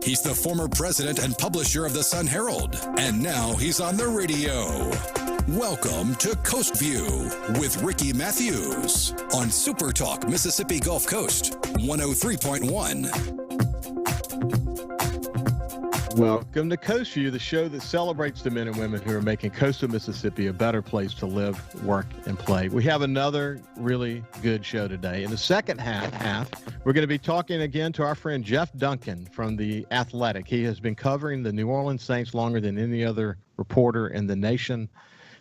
He's the former president and publisher of the Sun Herald, and now he's on the radio. Welcome to Coast View with Ricky Matthews on SuperTalk Mississippi Gulf Coast 103.1. Welcome to Coast View, the show that celebrates the men and women who are making coastal Mississippi a better place to live, work, and play. We have another really good show today. In the second half, we're going to be talking again to our friend Jeff Duncan from The Athletic. He has been covering the New Orleans Saints longer than any other reporter in the nation.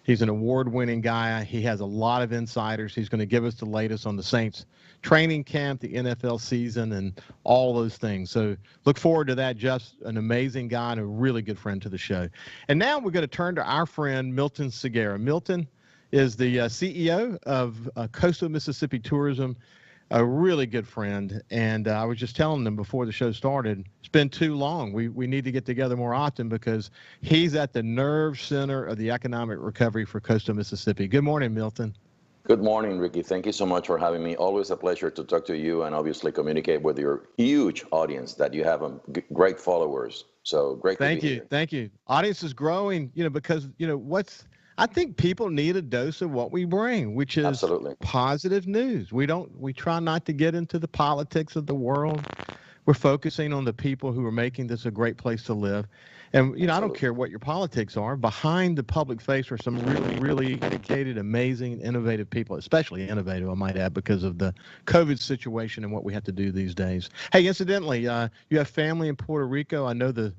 He's an award-winning guy. He has a lot of insiders. He's going to give us the latest on the Saints training camp, the NFL season, and all those things. So look forward to that. Jeff's an amazing guy and a really good friend to the show. And now we're going to turn to our friend Milton Segura. Milton is the CEO of Coastal Mississippi Tourism, a really good friend. And I was just telling them before the show started, it's been too long. We need to get together more often because he's at the nerve center of the economic recovery for coastal Mississippi. Good morning, Milton. Good morning, Ricky. Thank you so much for having me. Always a pleasure to talk to you and obviously communicate with your huge audience that you have, great followers. So great to be here. Thank you. Audience is growing, because, I think people need a dose of what we bring, which is Absolutely. Positive news. We try not to get into the politics of the world. We're focusing on the people who are making this a great place to live. And, I don't care what your politics are. Behind the public face are some really, really dedicated, amazing, innovative people, especially innovative, I might add, because of the COVID situation and what we have to do these days. Hey, incidentally, you have family in Puerto Rico. I know the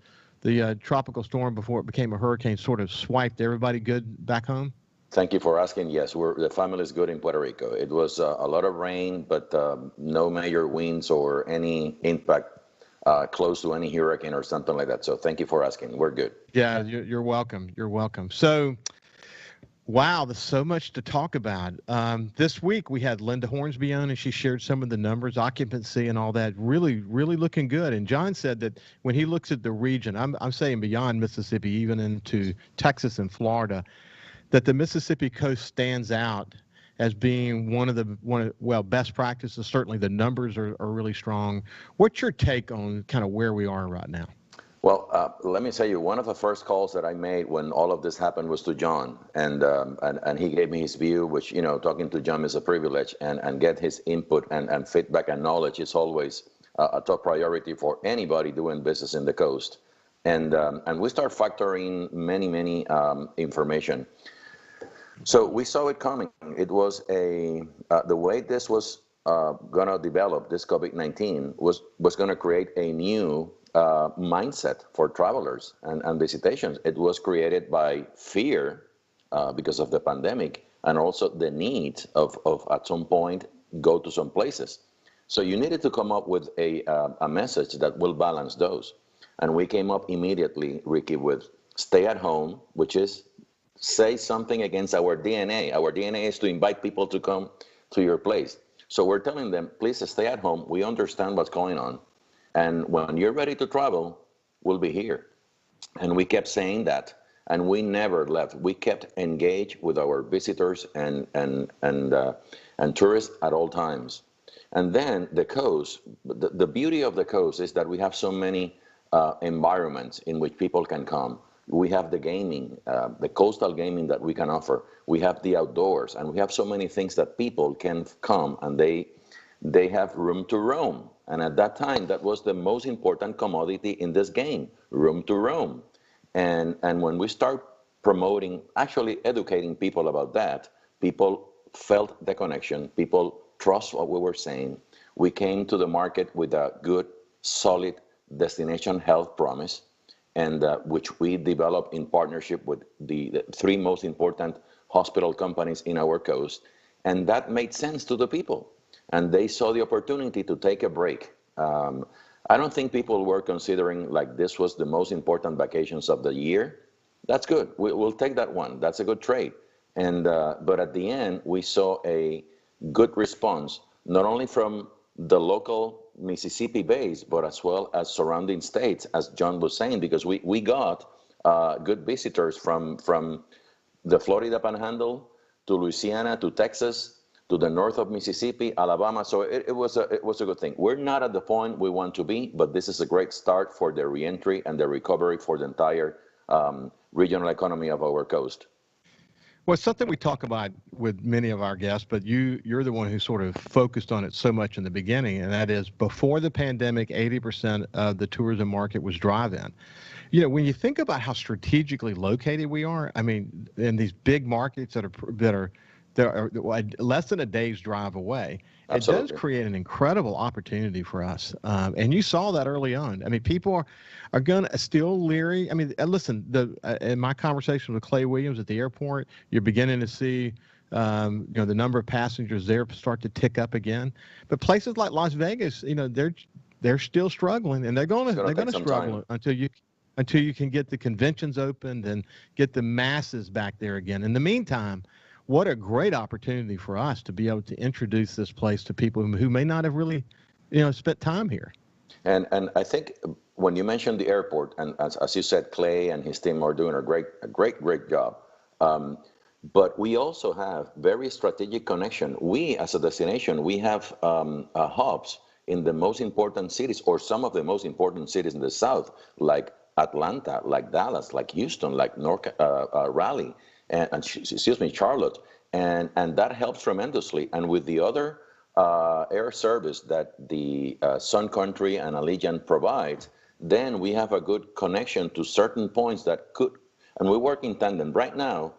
tropical storm before it became a hurricane sort of swiped everybody good back home. Thank you for asking. Yes, the family is good in Puerto Rico. It was a lot of rain, but no major winds or any impact close to any hurricane or something like that. So thank you for asking. We're good. Yeah, you're welcome. You're welcome. So, wow, there's so much to talk about. This week we had Linda Hornsby on, and she shared some of the numbers, occupancy and all that, really, really looking good. And John said that when he looks at the region, I'm saying beyond Mississippi, even into Texas and Florida, that the Mississippi coast stands out as being one of the best practices. Certainly the numbers are really strong. What's your take on kind of where we are right now? Well, let me tell you, one of the first calls that I made when all of this happened was to John, and he gave me his view, which, talking to John is a privilege, and get his input and feedback and knowledge is always a top priority for anybody doing business in the coast. And we start factoring many information. So we saw it coming. It was the way this was going to develop, this COVID-19 was going to create a new mindset for travelers and visitations. It was created by fear because of the pandemic, and also the need of at some point go to some places. So you needed to come up with a message that will balance those. And we came up immediately, Ricky, with stay at home, which is say something against our DNA. Our DNA is to invite people to come to your place. So we're telling them, please stay at home. We understand what's going on. And when you're ready to travel, we'll be here. And we kept saying that, and we never left. We kept engaged with our visitors and tourists at all times. And then the coast, the beauty of the coast is that we have so many environments in which people can come. We have the gaming, the coastal gaming that we can offer. We have the outdoors, and we have so many things that people can come and they have room to roam. And at that time, that was the most important commodity in this game, room to roam. And when we start promoting, actually educating people about that, people felt the connection, people trust what we were saying. We came to the market with a good, solid destination health promise, and which we developed in partnership with the three most important hospital companies in our coast. And that made sense to the people. And they saw the opportunity to take a break. I don't think people were considering like this was the most important vacations of the year. That's good. We'll take that one. That's a good trade. And but at the end, we saw a good response, not only from the local Mississippi base, but as well as surrounding states, as John was saying, because we got good visitors from the Florida Panhandle to Louisiana to Texas to the north of Mississippi, Alabama. So it was a good thing. We're not at the point we want to be, but this is a great start for the reentry and the recovery for the entire regional economy of our coast. Well, it's something we talk about with many of our guests, but you're the one who sort of focused on it so much in the beginning, and that is before the pandemic, 80% of the tourism market was drive-in. You know, when you think about how strategically located we are, I mean, in these big markets that are less than a day's drive away, Absolutely. it does create an incredible opportunity for us. And you saw that early on. I mean, people are going to still leery. I mean, listen, in my conversation with Clay Williams at the airport, you're beginning to see the number of passengers there start to tick up again. But places like Las Vegas, they're still struggling, and they're going to struggle until you can get the conventions opened and get the masses back there again. In the meantime, what a great opportunity for us to be able to introduce this place to people who may not have really, spent time here. And I think when you mentioned the airport, and as you said, Clay and his team are doing a great job. But we also have very strategic connection. We, as a destination, we have hubs in the most important cities, or some of the most important cities in the South, like Atlanta, like Dallas, like Houston, like Raleigh. Charlotte, and that helps tremendously. And with the other air service that the Sun Country and Allegiant provides, then we have a good connection to certain points that could, and we work in tandem. Right now,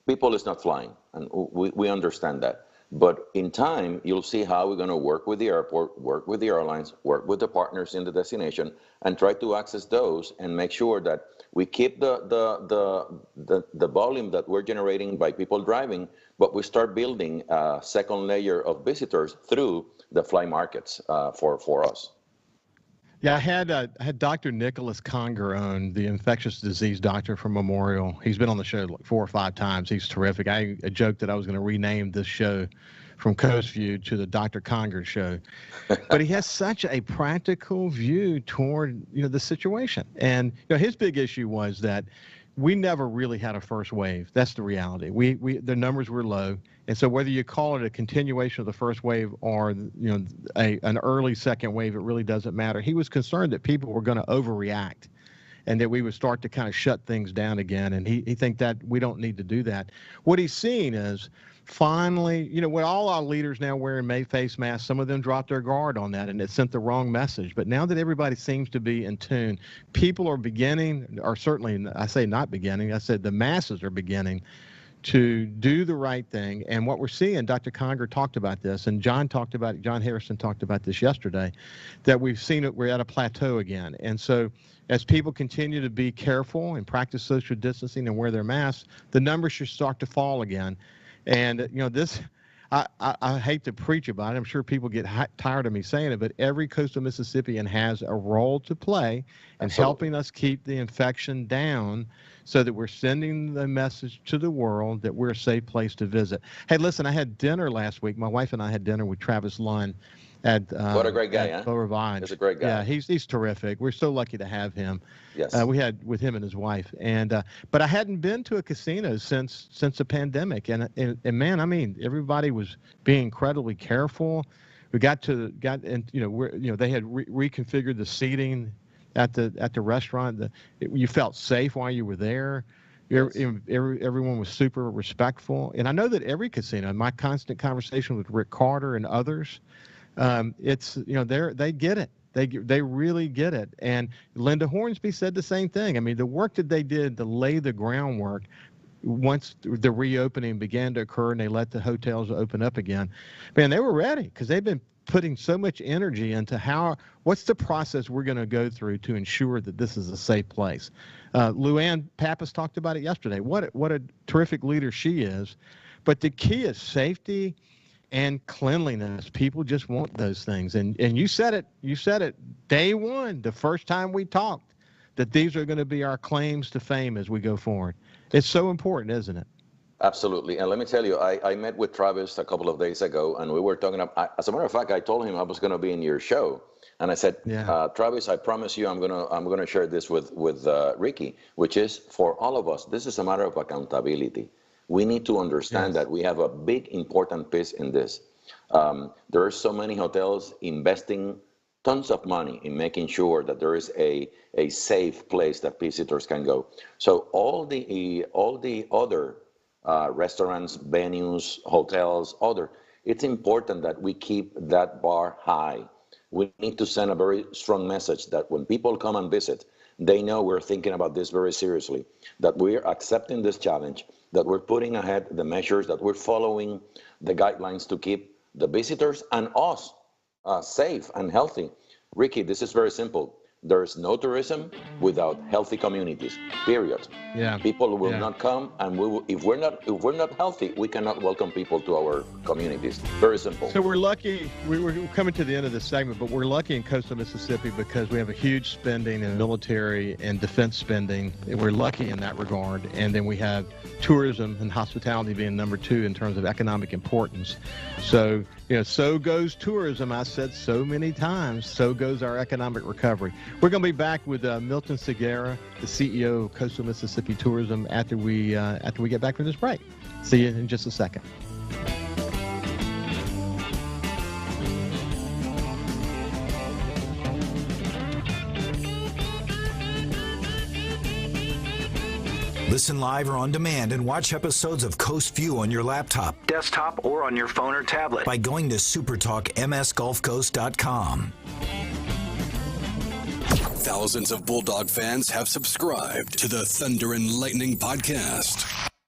people is not flying, and we understand that. But in time, you'll see how we're going to work with the airport, work with the airlines, work with the partners in the destination, and try to access those and make sure that we keep the volume that we're generating by people driving, but we start building a second layer of visitors through the fly markets for us. Yeah, I had Dr. Nicholas Conger on, the infectious disease doctor from Memorial. He's been on the show like 4 or 5 times. He's terrific. I joked that I was going to rename this show from Coast View to the Dr. Conger Show. But he has such a practical view toward, the situation. And his big issue was that we never really had a first wave. That's the reality. The numbers were low. And so whether you call it a continuation of the first wave or, an early second wave, it really doesn't matter. He was concerned that people were going to overreact and that we would start to kind of shut things down again. And he think that we don't need to do that. What he's seeing is finally, with all our leaders now wearing face masks, some of them dropped their guard on that and it sent the wrong message. But now that everybody seems to be in tune, people are beginning, or certainly I say not beginning, I said the masses are beginning to do the right thing. And what we're seeing, Dr. Conger talked about this, and John Harrison talked about this yesterday, that we've seen it, we're at a plateau again. And so as people continue to be careful and practice social distancing and wear their masks, the numbers should start to fall again. And, I hate to preach about it. I'm sure people get tired of me saying it, but every coastal Mississippian has a role to play in helping us keep the infection down so that we're sending the message to the world that we're a safe place to visit. Hey, listen, I had dinner last week. My wife and I had dinner with Travis Lunn at what a great guy, huh? Beau Rivage. He's a great guy. Yeah, he's terrific. We're so lucky to have him. Yes. We had with him and his wife, and but I hadn't been to a casino since the pandemic, and man, I mean, everybody was being incredibly careful. We they had reconfigured the seating at the restaurant. You felt safe while you were there. Yes. Everyone was super respectful, and I know that every casino. In my constant conversation with Rick Carter and others, it's they get it. They really get it. And Linda Hornsby said the same thing. I mean, the work that they did to lay the groundwork once the reopening began to occur and they let the hotels open up again, man, they were ready because they've been putting so much energy into what's the process we're going to go through to ensure that this is a safe place. Luann Pappas talked about it yesterday. What a terrific leader she is. But the key is safety and cleanliness. People just want those things. And you said it day one, the first time we talked, that these are going to be our claims to fame as we go forward. It's so important, isn't it? Absolutely. And let me tell you, I met with Travis a couple of days ago, and we were talking about, as a matter of fact, I told him I was going to be in your show. And I said, Travis, I promise you I'm going to share this with Ricky, which is for all of us, this is a matter of accountability. We need to understand that we have a big, important piece in this. There are so many hotels investing tons of money in making sure that there is a safe place that visitors can go. So all the other restaurants, venues, hotels, it's important that we keep that bar high. We need to send a very strong message that when people come and visit, they know we're thinking about this very seriously, that we're accepting this challenge, that we're putting ahead the measures, that we're following the guidelines to keep the visitors and us safe and healthy. Ricky, this is very simple. There's no tourism without healthy communities, period. Yeah. People will not come, and if we're not healthy, we cannot welcome people to our communities. Very simple. So we're lucky, we're coming to the end of this segment, but we're lucky in coastal Mississippi because we have a huge spending in military and defense spending. And we're lucky in that regard. And then we have tourism and hospitality being number 2 in terms of economic importance. So, so goes tourism. I said so many times, so goes our economic recovery. We're going to be back with Milton Segura, the CEO of Coastal Mississippi Tourism, after we get back from this break. See you in just a second. Listen live or on demand and watch episodes of Coast View on your laptop, desktop, or on your phone or tablet by going to SuperTalkMSGulfCoast.com. Thousands of Bulldog fans have subscribed to the Thunder and Lightning podcast.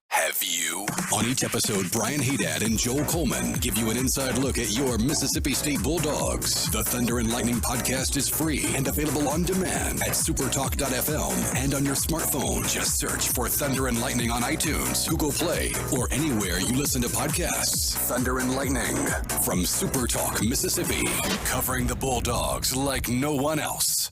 Have you? On each episode, Brian Haydad and Joel Coleman give you an inside look at your Mississippi State Bulldogs. The Thunder and Lightning podcast is free and available on demand at supertalk.fm and on your smartphone. Just search for Thunder and Lightning on iTunes, Google Play, or anywhere you listen to podcasts. Thunder and Lightning from SuperTalk, Mississippi, covering the Bulldogs like no one else.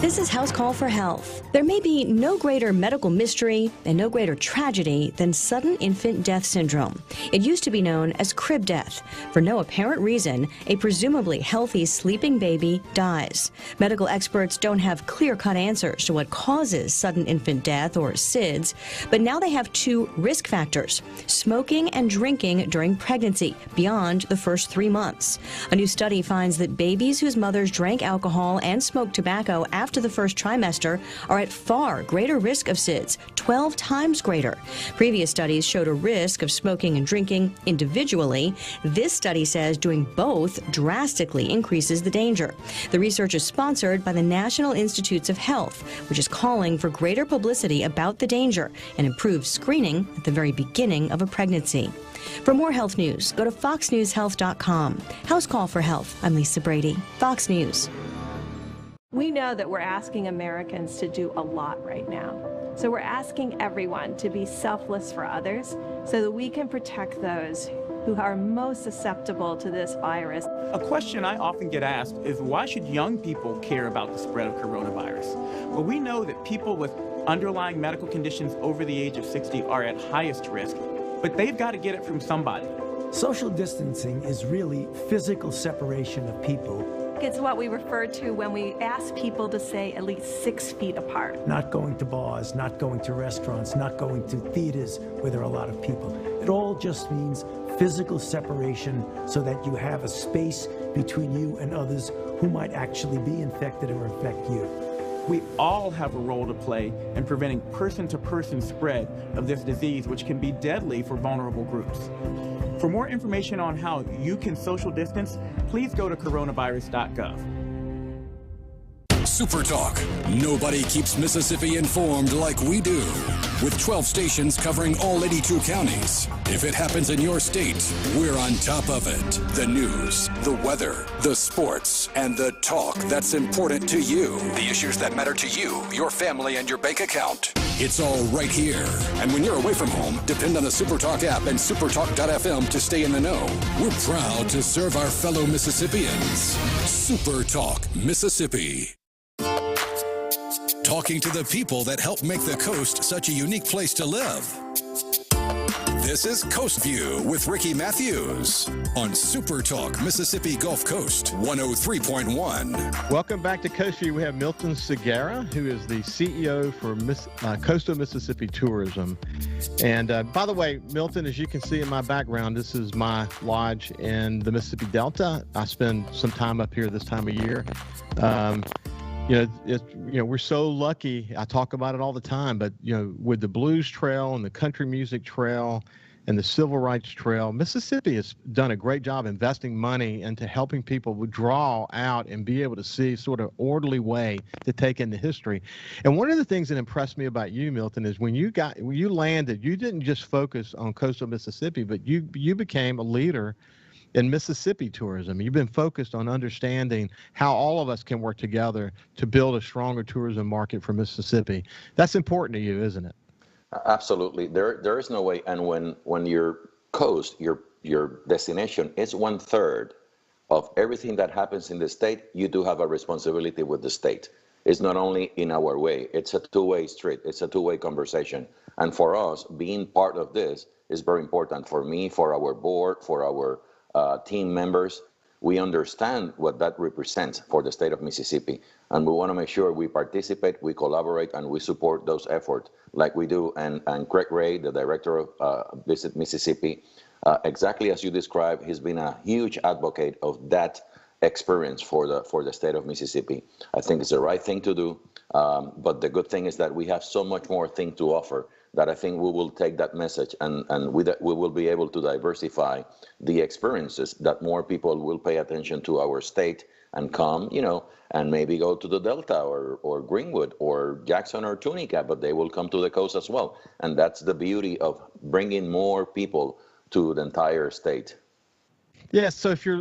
This is House Call for Health. There may be no greater medical mystery and no greater tragedy than sudden infant death syndrome. It used to be known as crib death. For no apparent reason, a presumably healthy sleeping baby dies. Medical experts don't have clear-cut answers to what causes sudden infant death, or SIDS, but now they have 2 risk factors: smoking and drinking during pregnancy beyond the first 3 months. A new study finds that babies whose mothers drank alcohol and smoked tobacco after the first trimester are at far greater risk of SIDS, 12 times greater. Previous studies showed a risk of smoking and drinking individually. This study says doing both drastically increases the danger. The research is sponsored by the National Institutes of Health, which is calling for greater publicity about the danger and improved screening at the very beginning of a pregnancy. For more health news, go to foxnewshealth.com. House Call for Health. I'm Lisa Brady, Fox News. We know that we're asking Americans to do a lot right now. So we're asking everyone to be selfless for others so that we can protect those who are most susceptible to this virus. A question I often get asked is, why should young people care about the spread of coronavirus? Well, we know that people with underlying medical conditions over the age of 60 are at highest risk, but they've got to get it from somebody. Social distancing is really physical separation of people. It's what we refer to when we ask people to stay at least 6 feet apart. Not going to bars, not going to restaurants, not going to theaters where there are a lot of people. It all just means physical separation so that you have a space between you and others who might actually be infected or infect you. We all have a role to play in preventing person-to-person spread of this disease, which can be deadly for vulnerable groups. For more information on how you can social distance, please go to coronavirus.gov. SuperTalk. Nobody keeps Mississippi informed like we do. With 12 stations covering all 82 counties. If it happens in your state, we're on top of it. The news, the weather, the sports, and the talk that's important to you. The issues that matter to you, your family, and your bank account. It's all right here. And when you're away from home, depend on the SuperTalk app and supertalk.fm to stay in the know. We're proud to serve our fellow Mississippians. SuperTalk, Mississippi. Talking to the people that help make the coast such a unique place to live. This is Coast View with Ricky Matthews on SuperTalk Mississippi Gulf Coast 103.1. Welcome back to Coast View. We have Milton Segura, who is the CEO for Coastal Mississippi Tourism. And by the way, Milton, as you can see in my background, this is my lodge in the Mississippi Delta. I spend some time up here this time of year. We're so lucky. I talk about it all the time, but with the Blues Trail and the Country Music Trail and the Civil Rights Trail, Mississippi has done a great job investing money into helping people draw out and be able to see sort of orderly way to take in the history. And one of the things that impressed me about you, Milton, is when you landed, you didn't just focus on coastal Mississippi, but you became a leader in Mississippi tourism. You've been focused on understanding how all of us can work together to build a stronger tourism market for Mississippi. That's important to you, isn't it? Absolutely. There is no way. And when your coast, your destination is 1/3 of everything that happens in the state, you do have a responsibility with the state. It's not only in our way. It's a two-way street. It's a two-way conversation. And for us, being part of this is very important for me, for our board, for our team members. We understand what that represents for the state of Mississippi, and we want to make sure we participate, we collaborate, and we support those efforts like we do. And Craig Ray, the director of Visit Mississippi, exactly as you described, he's been a huge advocate of that experience for the state of Mississippi. I think it's the right thing to do, but the good thing is that we have so much more thing to offer that I think we will take that message and we will be able to diversify the experiences, that more people will pay attention to our state and come, and maybe go to the Delta or Greenwood or Jackson or Tunica, but they will come to the coast as well. And that's the beauty of bringing more people to the entire state. Yeah, so if you're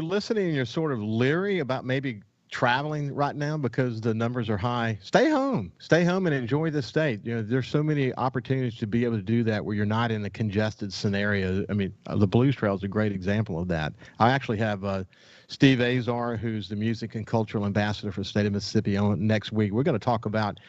listening and you're sort of leery about maybe traveling right now because the numbers are high, stay home and enjoy the state. There's so many opportunities to be able to do that where you're not in a congested scenario. I mean, the Blues Trail is a great example of that. I actually have Steve Azar, who's the music and cultural ambassador for the state of Mississippi, on next week. We're going to talk about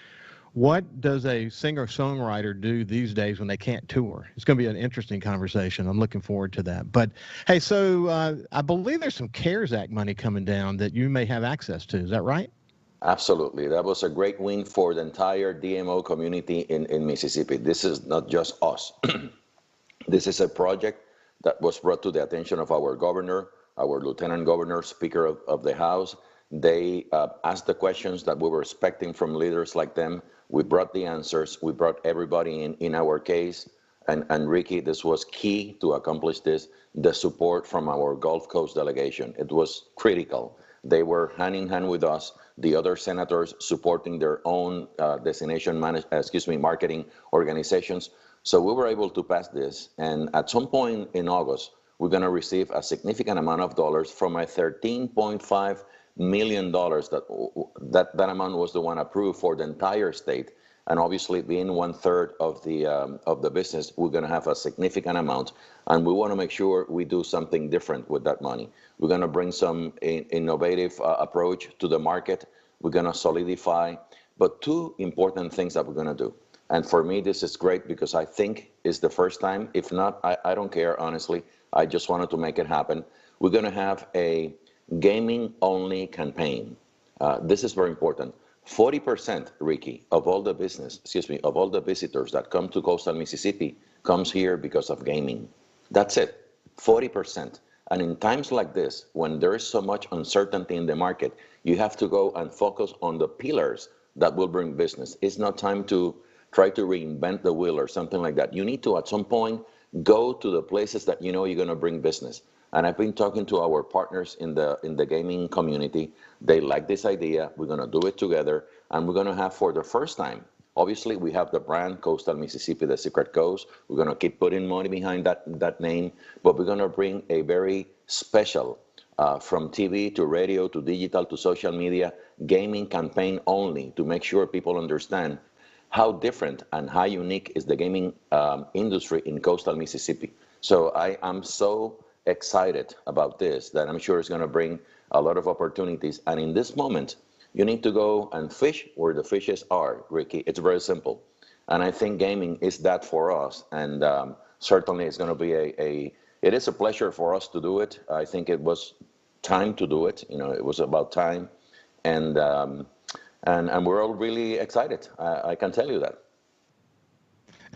what does a singer-songwriter do these days when they can't tour? It's going to be an interesting conversation. I'm looking forward to that. But, hey, so I believe there's some CARES Act money coming down that you may have access to. Is that right? Absolutely. That was a great win for the entire DMO community in Mississippi. This is not just us. This is a project that was brought to the attention of our governor, our lieutenant governor, Speaker of the House. They asked the questions that we were expecting from leaders like them. We brought the answers. We brought everybody in our case. And Ricky, this was key to accomplish this, the support from our Gulf Coast delegation. It was critical. They were hand in hand with us, the other senators supporting their own destination marketing organizations. So we were able to pass this. And at some point in August, we're going to receive a significant amount of dollars from a $13.5 million. That amount was the one approved for the entire state, and obviously being 1/3 of the business, we're going to have a significant amount, and we want to make sure we do something different with that money. We're going to bring some innovative approach to the market. We're going to solidify, but two important things that we're going to do. And for me, this is great because I think it's the first time. If not, I don't care, honestly. I just wanted to make it happen. We're going to have a gaming-only campaign. This is very important. 40%, Ricky, of all the visitors that come to coastal Mississippi comes here because of gaming. That's it, 40%. And in times like this, when there is so much uncertainty in the market, you have to go and focus on the pillars that will bring business. It's not time to try to reinvent the wheel or something like that. You need to, at some point, go to the places that you know you're going to bring business. And I've been talking to our partners in the gaming community. They like this idea. We're going to do it together. And we're going to have, for the first time, obviously we have the brand Coastal Mississippi, the Secret Coast. We're going to keep putting money behind that name. But we're going to bring a very special, from TV to radio to digital to social media, gaming campaign only, to make sure people understand how different and how unique is the gaming industry in coastal Mississippi. So I am so excited about this that I'm sure it's going to bring a lot of opportunities. And in this moment, you need to go and fish where the fishes are, Ricky. It's very simple. And I think gaming is that for us. And certainly it's going to be it is a pleasure for us to do it. I think it was time to do it. It was about time, and we're all really excited. I can tell you that.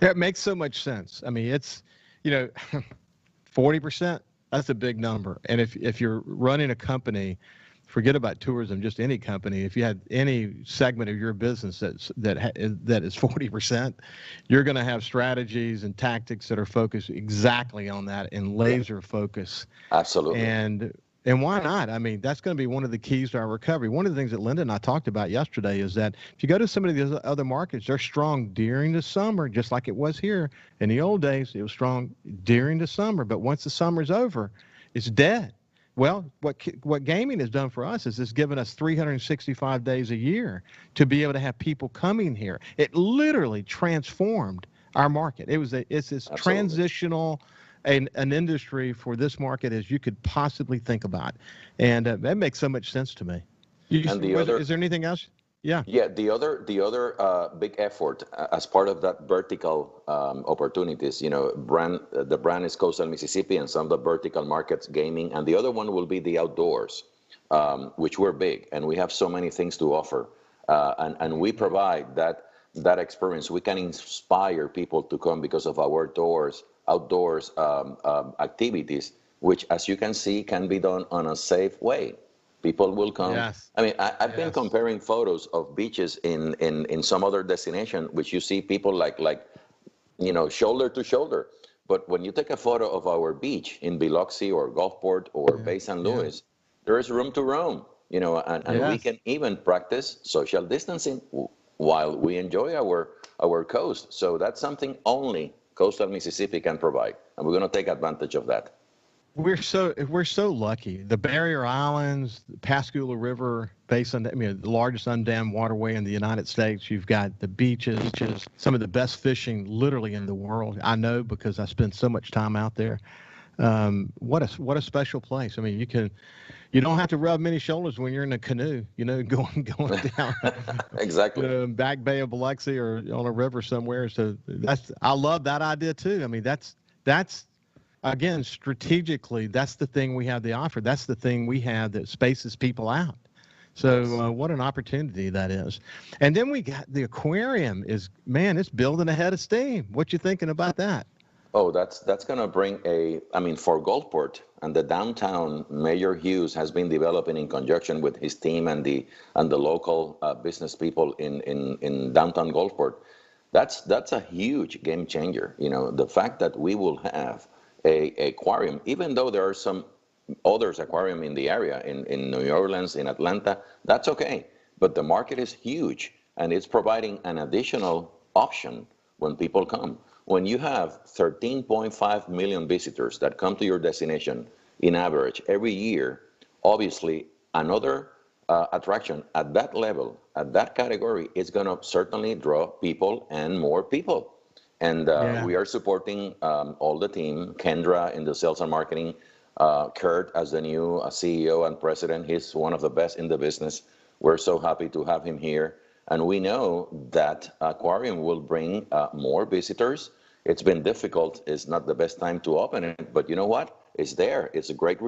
It makes so much sense. I mean, it's 40%. That's a big number. And if you're running a company, forget about tourism, just any company. If you had any segment of your business that is 40%, you're going to have strategies and tactics that are focused exactly on that and laser focus. Absolutely. And why not? I mean, that's going to be one of the keys to our recovery. One of the things that Linda and I talked about yesterday is that if you go to some of these other markets, they're strong during the summer, just like it was here. In the old days, it was strong during the summer, but once the summer's over, it's dead. Well, what gaming has done for us is it's given us 365 days a year to be able to have people coming here. It literally transformed our market. It's this Absolutely. transitional an industry for this market as you could possibly think about. And that makes so much sense to me. Is there anything else? Yeah. Yeah, the other big effort as part of that vertical opportunities, the brand is Coastal Mississippi and some of the vertical markets, gaming, and the other one will be the outdoors, which we're big, and we have so many things to offer, and we provide that experience. We can inspire people to come because of our outdoors activities, which, as you can see, can be done on a safe way. People will come. Yes. I mean, I've been comparing photos of beaches in some other destination, which you see people like shoulder to shoulder. But when you take a photo of our beach in Biloxi or Gulfport or Bay St. Louis, there is room to roam, and we can even practice social distancing while we enjoy our coast. So that's something only Coastal Mississippi can provide, and we're going to take advantage of that. We're so lucky. The Barrier Islands, the Pascagoula River Basin, the largest undammed waterway in the United States. You've got the beaches, some of the best fishing literally in the world. I know because I spend so much time out there. What a special place. I mean, you don't have to rub many shoulders when you're in a canoe, going down exactly Back Bay of Biloxi or on a river somewhere. So I love that idea too. I mean, that's again, strategically, that's the thing we have to offer. That's the thing we have that spaces people out. So what an opportunity that is. And then we got the aquarium it's building ahead of steam. What you thinking about that? Oh, that's going to bring for Gulfport and the downtown, Mayor Hughes has been developing in conjunction with his team and the local business people in downtown Gulfport. That's a huge game changer. The fact that we will have a aquarium, even though there are some others aquarium in the area, in New Orleans, in Atlanta, that's okay. But the market is huge, and it's providing an additional option when people come. When you have 13.5 million visitors that come to your destination in average every year, obviously another attraction at that level, at that category, is going to certainly draw people and more people. And we are supporting all the team, Kendra in the sales and marketing, Kurt as the new CEO and president. He's one of the best in the business. We're so happy to have him here. And we know that aquarium will bring more visitors. It's been difficult. It's not the best time to open it, but you know what? It's there. It's a great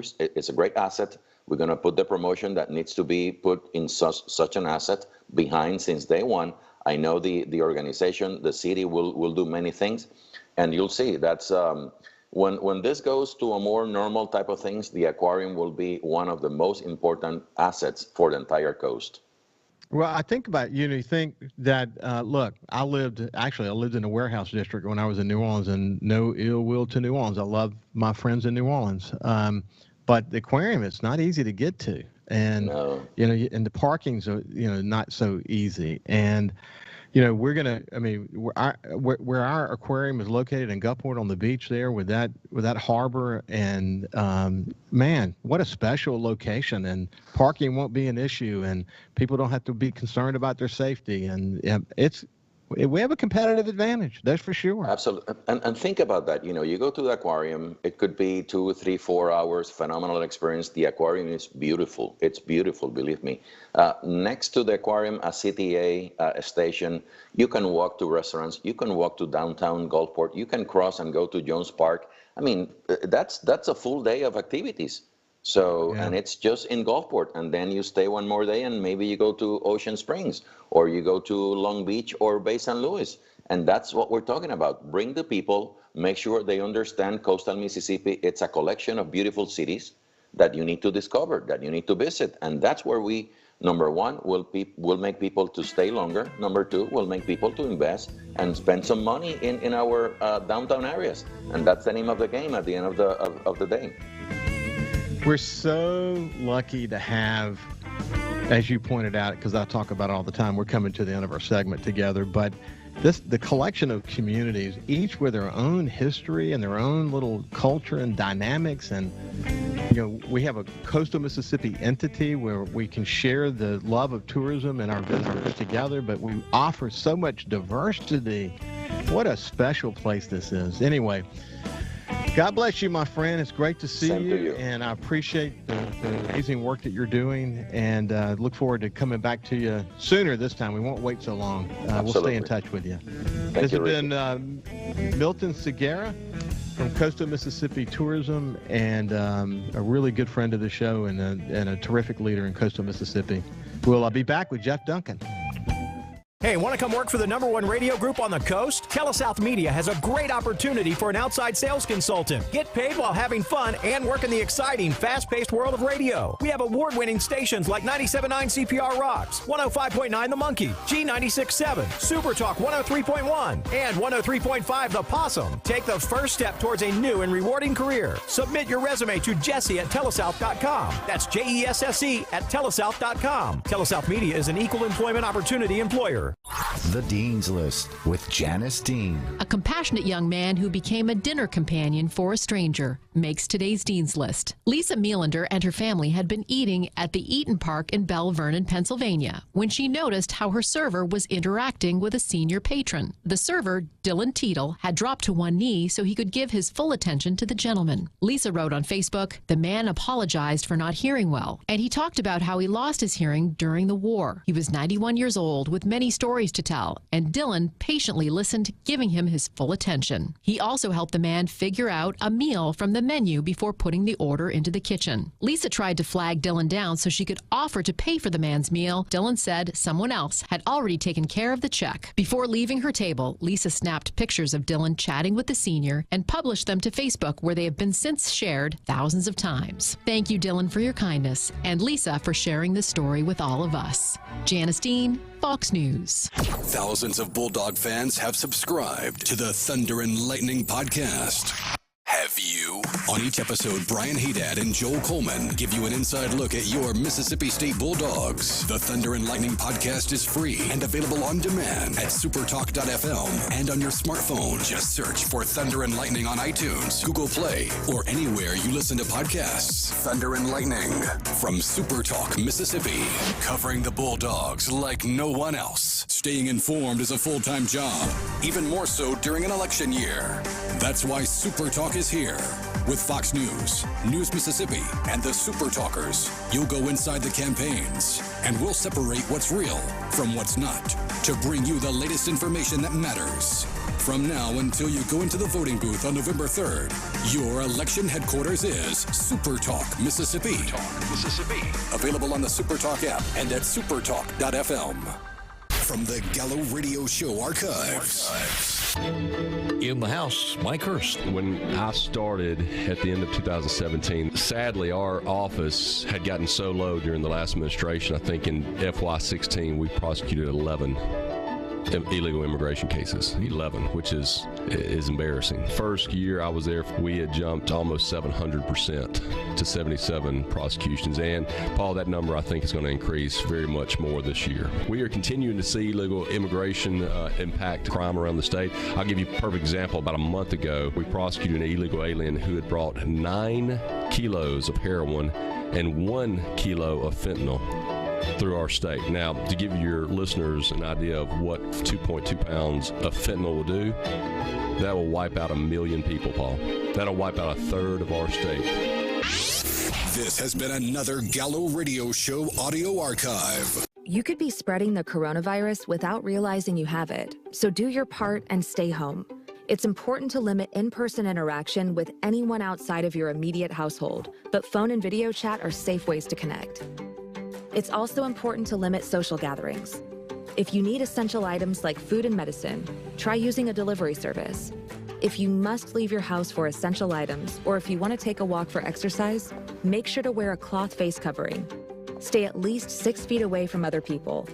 asset. We're going to put the promotion that needs to be put in such an asset behind since day one. I know the organization, the city will do many things, and you'll see that's when this goes to a more normal type of things, the aquarium will be one of the most important assets for the entire coast. Well, I think about, you think that, look, I lived in a warehouse district when I was in New Orleans, and no ill will to New Orleans. I love my friends in New Orleans. But the aquarium, it's not easy to get to. And, and the parking's, not so easy. And, we're going to, where our aquarium is located in Gulfport on the beach there with that harbor, and man, what a special location, and parking won't be an issue, and people don't have to be concerned about their safety. And it's we have a competitive advantage. That's for sure. Absolutely. And think about that. You go to the aquarium, it could be 2, 3, 4 hours, phenomenal experience. The aquarium is beautiful. It's beautiful, believe me. Next to the aquarium, a CTA station. You can walk to restaurants. You can walk to downtown Gulfport. You can cross and go to Jones Park. I mean, that's a full day of activities. So, and it's just in Gulfport, and then you stay one more day, and maybe you go to Ocean Springs, or you go to Long Beach or Bay St. Louis, and that's what we're talking about. Bring the people, make sure they understand coastal Mississippi. It's a collection of beautiful cities that you need to discover, that you need to visit, and that's where we, number one, will make people to stay longer. Number two, will make people to invest and spend some money in our downtown areas, and that's the name of the game at the end of the day. We're so lucky to have, as you pointed out, because I talk about it all the time, we're coming to the end of our segment together, but the collection of communities, each with their own history and their own little culture and dynamics. And, we have a coastal Mississippi entity where we can share the love of tourism and our visitors together, but we offer so much diversity. What a special place this is. Anyway, God bless you, my friend. It's great to see you, and I appreciate the amazing work that you're doing, and look forward to coming back to you sooner this time. We won't wait so long. We'll stay in touch with you. This has been Milton Segura from Coastal Mississippi Tourism, and a really good friend of the show and a terrific leader in Coastal Mississippi. We'll be back with Jeff Duncan. Hey, want to come work for the #1 radio group on the coast? TeleSouth Media has a great opportunity for an outside sales consultant. Get paid while having fun and work in the exciting, fast-paced world of radio. We have award-winning stations like 97.9 CPR Rocks, 105.9 The Monkey, G96.7, SuperTalk 103.1, and 103.5 The Possum. Take the first step towards a new and rewarding career. Submit your resume to Jesse@telesouth.com. That's JESSE@telesouth.com. TeleSouth Media is an equal employment opportunity employer. The Dean's List with Janice Dean. A compassionate young man who became a dinner companion for a stranger makes today's Dean's List. Lisa Mealander and her family had been eating at the Eaton Park in Belle Vernon, Pennsylvania, when she noticed how her server was interacting with a senior patron. The server, Dylan Teetle, had dropped to one knee so he could give his full attention to the gentleman. Lisa wrote on Facebook, "The man apologized for not hearing well, and he talked about how he lost his hearing during the war. He was 91 years old with many stories to tell, and Dylan patiently listened, giving him his full attention. He also helped the man figure out a meal from the menu before putting the order into the kitchen." Lisa tried to flag Dylan down so she could offer to pay for the man's meal. Dylan said someone else had already taken care of the check. Before leaving her table, Lisa snapped pictures of Dylan chatting with the senior and published them to Facebook, where they have been since shared thousands of times. Thank you, Dylan, for your kindness, and Lisa for sharing this story with all of us. Janice Dean, Fox News. Thousands of Bulldog fans have subscribed to the Thunder and Lightning podcast. Have you? On each episode, Brian Haydad and Joel Coleman give you an inside look at your Mississippi State Bulldogs. The Thunder and Lightning podcast is free and available on demand at supertalk.fm and on your smartphone. Just search for Thunder and Lightning on iTunes, Google Play, or anywhere you listen to podcasts. Thunder and Lightning from SuperTalk, Mississippi, covering the Bulldogs like no one else. Staying informed is a full-time job, even more so during an election year. That's why SuperTalk is here. With Fox News, News Mississippi, and the Super Talkers, you'll go inside the campaigns, and we'll separate what's real from what's not to bring you the latest information that matters. From now until you go into the voting booth on November 3rd, your election headquarters is Super Talk, Mississippi. Available on the Super Talk app and at supertalk.fm. From the Gallo Radio Show archives. In the house, Mike Hurst. When I started at the end of 2017, sadly, our office had gotten so low during the last administration. I think in FY16, we prosecuted 11 illegal immigration cases, 11, which is embarrassing. First year I was there, we had jumped almost 700% to 77 prosecutions. And Paul, that number I think is going to increase very much more this year. We are continuing to see illegal immigration impact crime around the state. I'll give you a perfect example. About a month ago, we prosecuted an illegal alien who had brought 9 kilos of heroin and 1 kilo of fentanyl through our state. Now, to give your listeners an idea of what 2.2 pounds of fentanyl will do, that will wipe out 1 million people, Paul. That'll wipe out a third of our state. This has been another Gallo Radio Show audio archive. You could be spreading the coronavirus without realizing you have it. So do your part and stay home. It's important to limit in-person interaction with anyone outside of your immediate household, but phone and video chat are safe ways to connect. It's also important to limit social gatherings. If you need essential items like food and medicine, try using a delivery service. If you must leave your house for essential items, or if you want to take a walk for exercise, make sure to wear a cloth face covering. Stay at least 6 feet away from other people.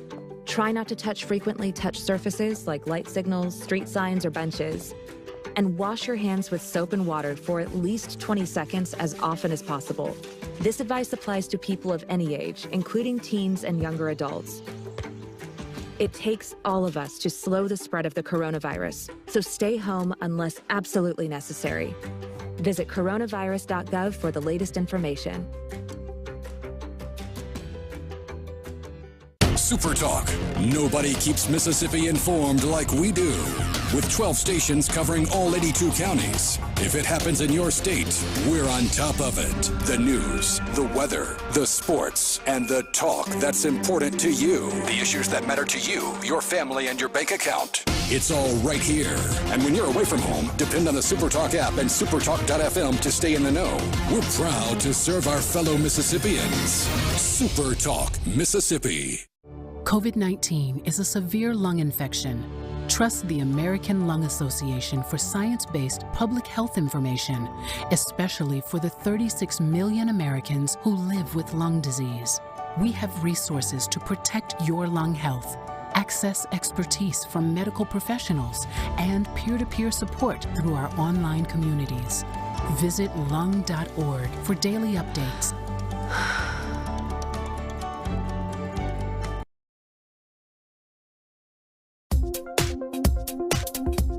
Try not to touch frequently touched surfaces like light signals, street signs, or benches. And wash your hands with soap and water for at least 20 seconds as often as possible. This advice applies to people of any age, including teens and younger adults. It takes all of us to slow the spread of the coronavirus, so stay home unless absolutely necessary. Visit coronavirus.gov for the latest information. SuperTalk. Nobody keeps Mississippi informed like we do. With 12 stations covering all 82 counties. If it happens in your state, we're on top of it. The news, the weather, the sports, and the talk that's important to you. The issues that matter to you, your family, and your bank account. It's all right here. And when you're away from home, depend on the SuperTalk app and supertalk.fm to stay in the know. We're proud to serve our fellow Mississippians. SuperTalk, Mississippi. COVID-19 is a severe lung infection. Trust the American Lung Association for science-based public health information, especially for the 36 million Americans who live with lung disease. We have resources to protect your lung health. Access expertise from medical professionals and peer-to-peer support through our online communities. Visit lung.org for daily updates.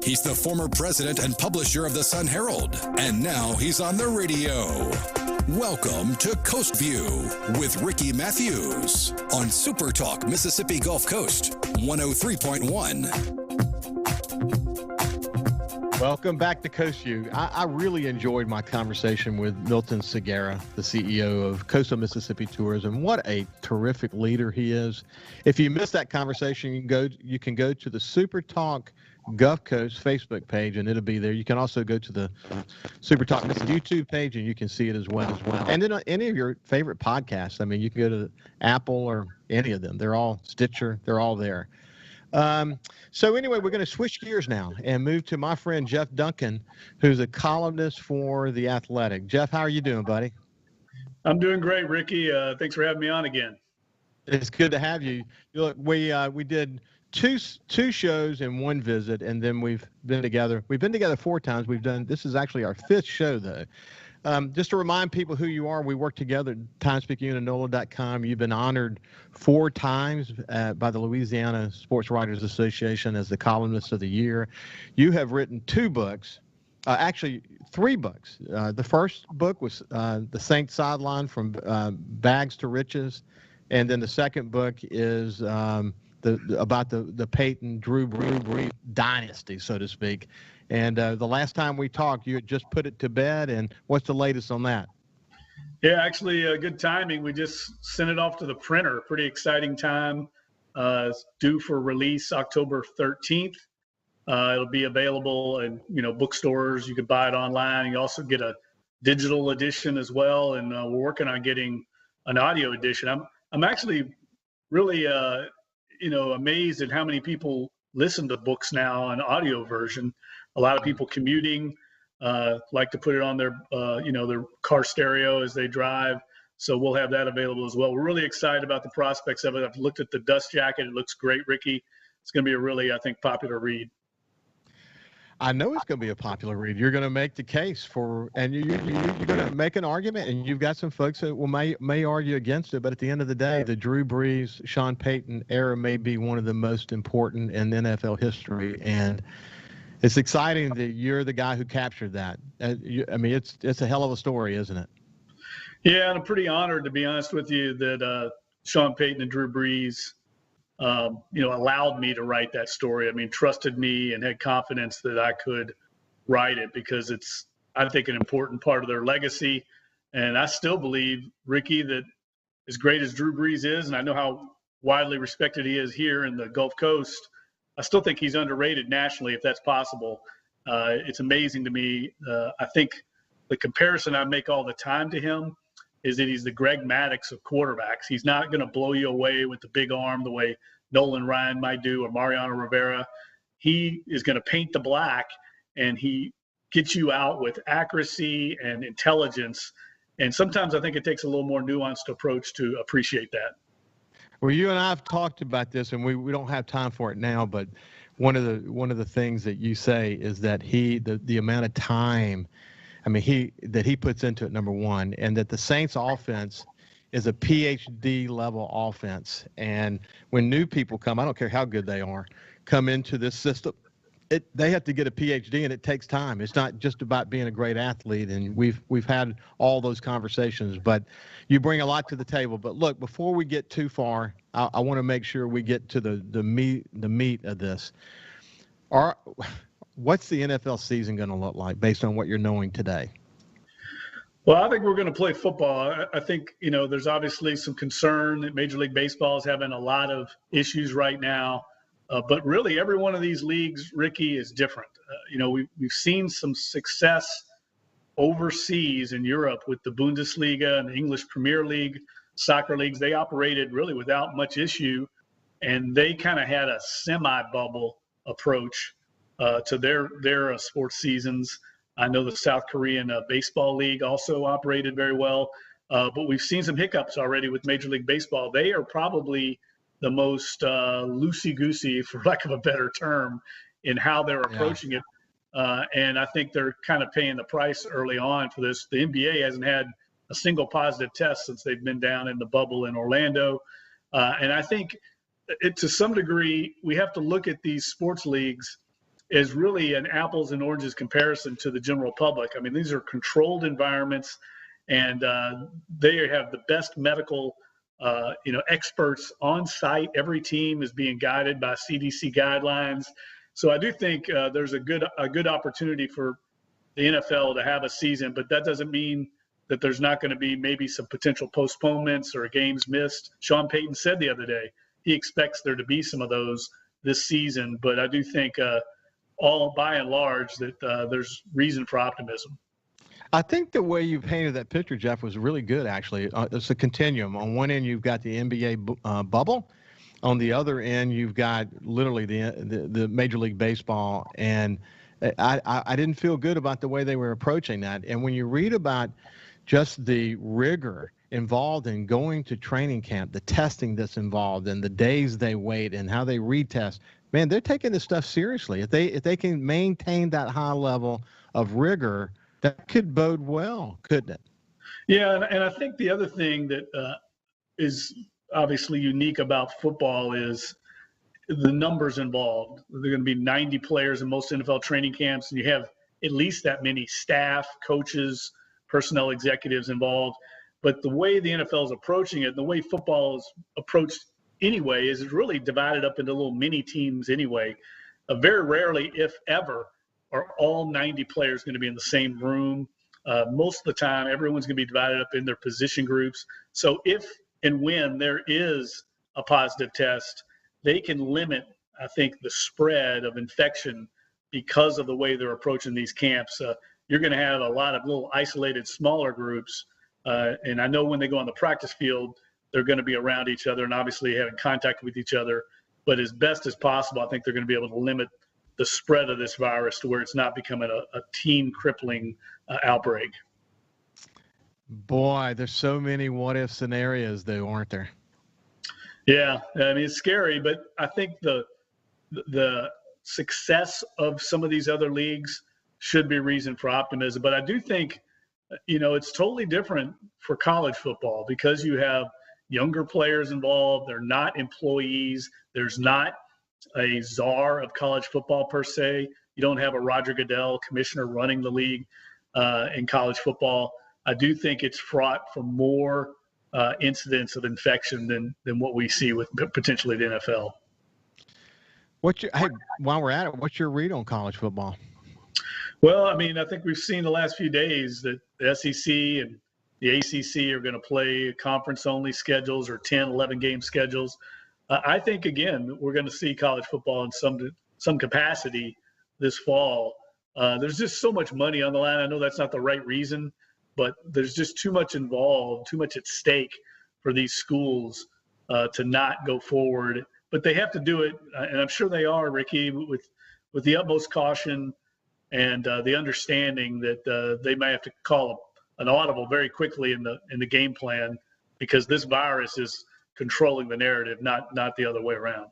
He's the former president and publisher of the Sun-Herald, and now he's on the radio. Welcome to Coast View with Ricky Matthews on SuperTalk Mississippi Gulf Coast 103.1. Welcome back to Coast View. I really enjoyed my conversation with Milton Segura, the CEO of Coastal Mississippi Tourism. What a terrific leader he is. If you missed that conversation, you can go to the SuperTalk Gulf Coast Facebook page, and it'll be there. You can also go to the SuperTalk YouTube page, and you can see it as well. And then on any of your favorite podcasts, I mean, you can go to Apple or any of them. They're all Stitcher. They're all there. So anyway, we're going to switch gears now and move to my friend Jeff Duncan, who's a columnist for The Athletic. Jeff, how are you doing, buddy? I'm doing great, Ricky. Thanks for having me on again. It's good to have you. Look, we did two shows in one visit, and then we've been together 4 times. This is actually our 5th show, though. Just to remind people who you are, we work together at TimesPicayunaNola.com. You've been honored 4 times by the Louisiana Sports Writers Association as the columnist of the year. You have written 2 books, actually 3 books. The first book was The Saints Sideline from Bags to Riches, and then the second book is about the Peyton Drew Brees dynasty, so to speak. And the last time we talked, you had just put it to bed. And what's the latest on that? Yeah, actually, good timing. We just sent it off to the printer. Pretty exciting time. It's due for release October 13th. It'll be available in bookstores. You could buy it online. You also get a digital edition as well. And we're working on getting an audio edition. I'm actually really amazed at how many people listen to books now on audio version. A lot of people commuting like to put it on their their car stereo as they drive. So we'll have that available as well. We're really excited about the prospects of it. I've looked at the dust jacket. It looks great, Ricky. It's going to be a really, I think, popular read. I know it's going to be a popular read. You're going to make the case for, and you're going to make an argument, and you've got some folks that may argue against it. But at the end of the day, the Drew Brees, Sean Payton era may be one of the most important in NFL history, and it's exciting that you're the guy who captured that. I mean, it's a hell of a story, isn't it? Yeah, and I'm pretty honored, to be honest with you, that Sean Payton and Drew Brees, allowed me to write that story. I mean, trusted me and had confidence that I could write it because it's, I think, an important part of their legacy. And I still believe, Ricky, that as great as Drew Brees is, and I know how widely respected he is here in the Gulf Coast, I still think he's underrated nationally, if that's possible. It's amazing to me. I think the comparison I make all the time to him is that he's the Greg Maddux of quarterbacks. He's not going to blow you away with the big arm the way Nolan Ryan might do or Mariano Rivera. He is going to paint the black, and he gets you out with accuracy and intelligence. And sometimes I think it takes a little more nuanced approach to appreciate that. Well, you and I have talked about this, and we don't have time for it now, but one of the things that you say is that the amount of time, that he puts into it, number one, and that the Saints offense is a PhD level offense. And when new people come, I don't care how good they are, come into this system, they have to get a PhD, and it takes time. It's not just about being a great athlete, and we've had all those conversations, but you bring a lot to the table. But look, before we get too far, I want to make sure we get to the meat of this. What's the NFL season going to look like based on what you're knowing today? Well, I think we're going to play football. I think, there's obviously some concern that Major League Baseball is having a lot of issues right now. But really, every one of these leagues, Ricky, is different. We've seen some success overseas in Europe with the Bundesliga and the English Premier League, soccer leagues. They operated really without much issue, and they kind of had a semi-bubble approach to their sports seasons. I know the South Korean Baseball League also operated very well, but we've seen some hiccups already with Major League Baseball. They are probably the most loosey-goosey, for lack of a better term, in how they're approaching it. And I think they're kind of paying the price early on for this. The NBA hasn't had a single positive test since they've been down in the bubble in Orlando. And I think to some degree, we have to look at these sports leagues as really an apples and oranges comparison to the general public. I mean, these are controlled environments, and they have the best medical experts on site. Every team is being guided by CDC guidelines. So I do think there's a good opportunity for the NFL to have a season, but that doesn't mean that there's not going to be maybe some potential postponements or games missed. Sean Payton said the other day he expects there to be some of those this season, but I do think all by and large that there's reason for optimism. I think the way you painted that picture, Jeff, was really good, actually. It's a continuum. On one end, you've got the NBA bubble. On the other end, you've got literally the Major League Baseball. And I didn't feel good about the way they were approaching that. And when you read about just the rigor involved in going to training camp, the testing that's involved, and the days they wait and how they retest, man, they're taking this stuff seriously. If they can maintain that high level of rigor, that could bode well, couldn't it? Yeah, and I think the other thing that is obviously unique about football is the numbers involved. There are going to be 90 players in most NFL training camps, and you have at least that many staff, coaches, personnel executives involved. But the way the NFL is approaching it, the way football is approached anyway, is it's really divided up into little mini teams anyway. Very rarely, if ever, are all 90 players going to be in the same room. Most of the time, everyone's going to be divided up in their position groups. So if and when there is a positive test, they can limit, I think, the spread of infection because of the way they're approaching these camps. You're going to have a lot of little isolated, smaller groups. And I know when they go on the practice field, they're going to be around each other and obviously having contact with each other. But as best as possible, I think they're going to be able to limit the spread of this virus to where it's not becoming a team-crippling outbreak. Boy, there's so many what-if scenarios, though, aren't there? Yeah, I mean, it's scary, but I think the success of some of these other leagues should be reason for optimism. But I do think, it's totally different for college football because you have younger players involved. They're not employees. There's not a czar of college football per se. You don't have a Roger Goodell commissioner running the league in college football. I do think it's fraught for more incidents of infection than what we see with potentially the NFL. Hey, while we're at it, what's your read on college football? Well, I mean, I think we've seen the last few days that the SEC and the ACC are going to play conference-only schedules or 10, 11-game schedules. I think, again, we're going to see college football in some capacity this fall. There's just so much money on the line. I know that's not the right reason, but there's just too much involved, too much at stake for these schools to not go forward. But they have to do it, and I'm sure they are, Ricky, with the utmost caution and the understanding that they may have to call an audible very quickly in the game plan, because this virus is controlling the narrative, not the other way around.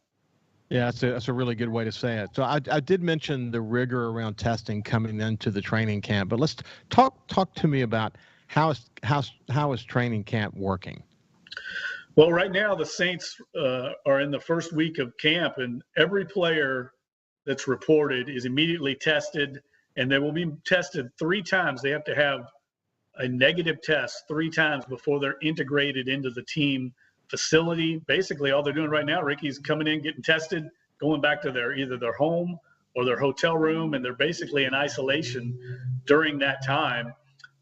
Yeah, that's a really good way to say it. So I did mention the rigor around testing coming into the training camp, but let's talk to me about how is training camp working? Well, right now the Saints are in the first week of camp, and every player that's reported is immediately tested, and they will be tested 3 times. They have to have a negative test 3 times before they're integrated into the team facility. Basically, all they're doing right now, Ricky, is coming in, getting tested, going back to either their home or their hotel room, and they're basically in isolation during that time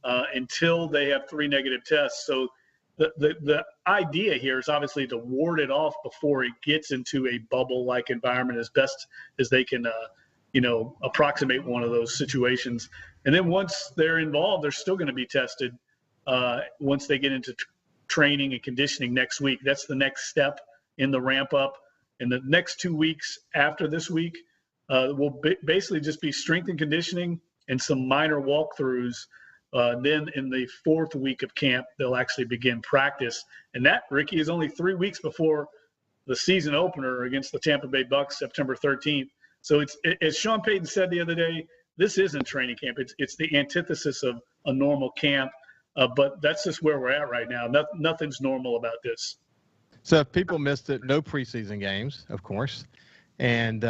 until they have 3 negative tests. So the idea here is obviously to ward it off before it gets into a bubble-like environment as best as they can, approximate one of those situations. And then once they're involved, they're still going to be tested once they get into training and conditioning next week. That's the next step in the ramp up. And the next 2 weeks after this week will basically just be strength and conditioning and some minor walkthroughs. Then in the 4th week of camp, they'll actually begin practice. And that, Ricky, is only 3 weeks before the season opener against the Tampa Bay Bucks, September 13th. So it's, as Sean Payton said the other day, this isn't training camp. It's the antithesis of a normal camp. But that's just where we're at right now. Nothing's normal about this. So if people missed it, no preseason games, of course. And,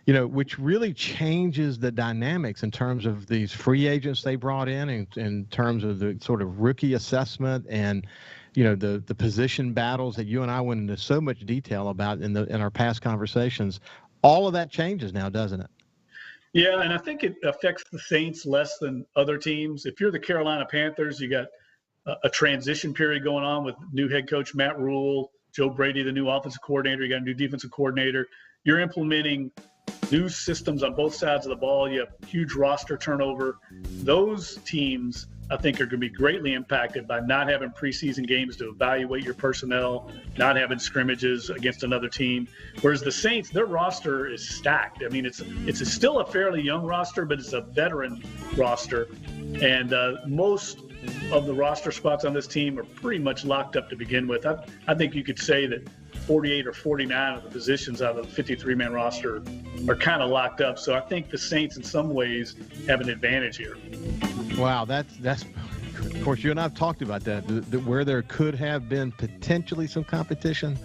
which really changes the dynamics in terms of these free agents they brought in terms of the sort of rookie assessment and, the position battles that you and I went into so much detail about in our past conversations. All of that changes now, doesn't it? Yeah, and I think it affects the Saints less than other teams. If you're the Carolina Panthers, you got a transition period going on with new head coach Matt Rule, Joe Brady, the new offensive coordinator. You got a new defensive coordinator. You're implementing new systems on both sides of the ball. You have huge roster turnover. Those teams, I think, are going to be greatly impacted by not having preseason games to evaluate your personnel, not having scrimmages against another team. Whereas the Saints, their roster is stacked. I mean, it's still a fairly young roster, but it's a veteran roster. And most of the roster spots on this team are pretty much locked up to begin with. I think you could say that 48 or 49 of the positions out of the 53-man roster are kind of locked up. So I think the Saints in some ways have an advantage here. Wow, that's of course, you and I have talked about that, where there could have been potentially some competition.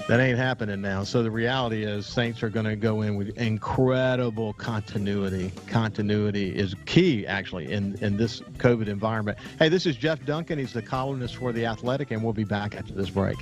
That ain't happening now. So the reality is Saints are going to go in with incredible continuity. Continuity is key, actually, in this COVID environment. Hey, this is Jeff Duncan. He's the columnist for The Athletic, and we'll be back after this break.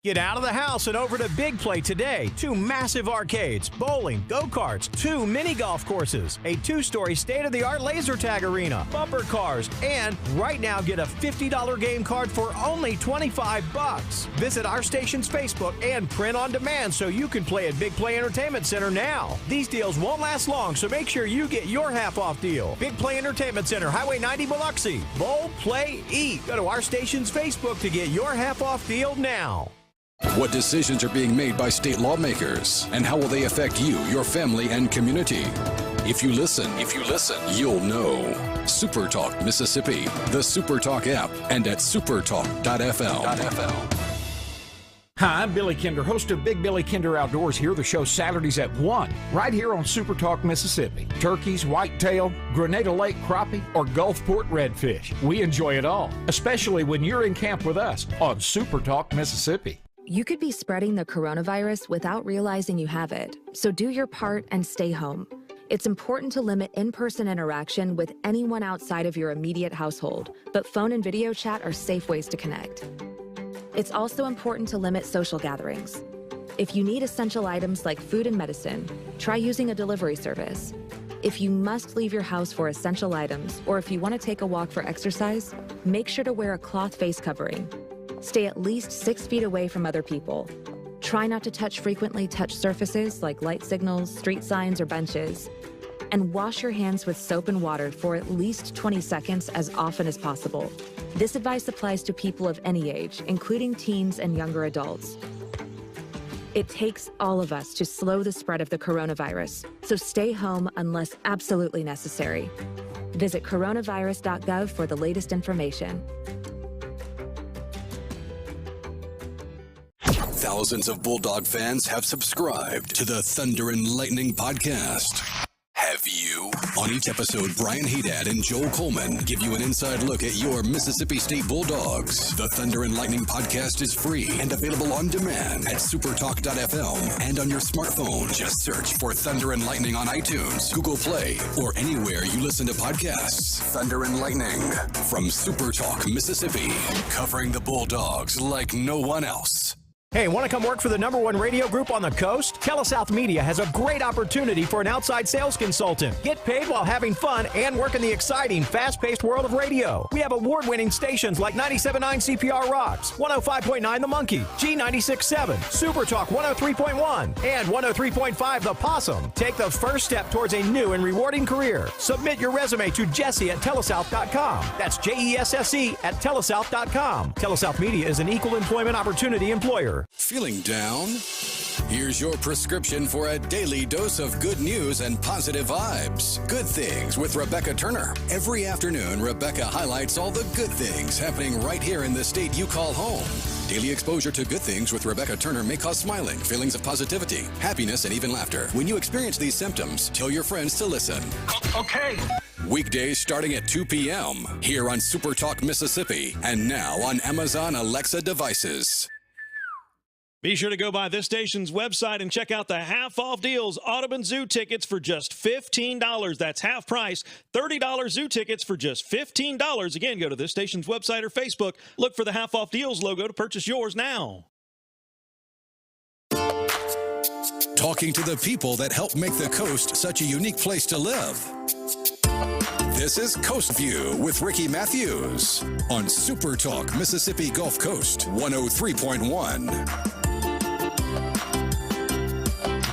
Get out of the house and over to Big Play today. 2 massive arcades, bowling, go-karts, 2 mini golf courses, a 2-story state-of-the-art laser tag arena, bumper cars, and right now get a $50 game card for only $25. Visit our station's Facebook and print on demand so you can play at Big Play Entertainment Center now. These deals won't last long, so make sure you get your half-off deal. Big Play Entertainment Center, Highway 90, Biloxi. Bowl, play, eat. Go to our station's Facebook to get your half-off deal now. What decisions are being made by state lawmakers, and how will they affect you, your family, and community? If you listen, you'll know. SuperTalk Mississippi, the SuperTalk app, and at supertalk.fl. Hi, I'm Billy Kinder, host of Big Billy Kinder Outdoors here. The show Saturdays at 1, right here on SuperTalk, Mississippi. Turkeys, whitetail, Grenada Lake crappie, or Gulfport redfish. We enjoy it all, especially when you're in camp with us on SuperTalk, Mississippi. You could be spreading the coronavirus without realizing you have it, so do your part and stay home. It's important to limit in-person interaction with anyone outside of your immediate household, but phone and video chat are safe ways to connect. It's also important to limit social gatherings. If you need essential items like food and medicine, try using a delivery service. If you must leave your house for essential items, or if you want to take a walk for exercise, make sure to wear a cloth face covering. Stay at least 6 feet away from other people. Try not to touch frequently touched surfaces like light signals, street signs, or benches. And wash your hands with soap and water for at least 20 seconds as often as possible. This advice applies to people of any age, including teens and younger adults. It takes all of us to slow the spread of the coronavirus, so stay home unless absolutely necessary. Visit coronavirus.gov for the latest information. Thousands of Bulldog fans have subscribed to the Thunder and Lightning podcast. Have you? On each episode, Brian Haydad and Joel Coleman give you an inside look at your Mississippi State Bulldogs. The Thunder and Lightning podcast is free and available on demand at supertalk.fm and on your smartphone. Just search for Thunder and Lightning on iTunes, Google Play, or anywhere you listen to podcasts. Thunder and Lightning from SuperTalk, Mississippi, covering the Bulldogs like no one else. Hey, want to come work for the #1 radio group on the coast? TeleSouth Media has a great opportunity for an outside sales consultant. Get paid while having fun and work in the exciting, fast-paced world of radio. We have award-winning stations like 97.9 CPR Rocks, 105.9 The Monkey, G96.7, SuperTalk 103.1, and 103.5 The Possum. Take the first step towards a new and rewarding career. Submit your resume to Jesse at telesouth.com. That's JESSE at telesouth.com. TeleSouth Media is an equal employment opportunity employer. Feeling down? Here's your prescription for a daily dose of good news and positive vibes. Good Things with Rebecca Turner. Every afternoon, Rebecca highlights all the good things happening right here in the state you call home. Daily exposure to Good Things with Rebecca Turner may cause smiling, feelings of positivity, happiness, and even laughter. When you experience these symptoms, tell your friends to listen. Okay. Weekdays starting at 2 p.m. here on SuperTalk Mississippi and now on Amazon Alexa devices. Be sure to go by this station's website and check out the half-off deals. Audubon Zoo tickets for just $15. That's half price. $30 zoo tickets for just $15. Again, go to this station's website or Facebook. Look for the half-off deals logo to purchase yours now. Talking to the people that help make the coast such a unique place to live. This is Coast View with Ricky Matthews on SuperTalk Mississippi Gulf Coast 103.1.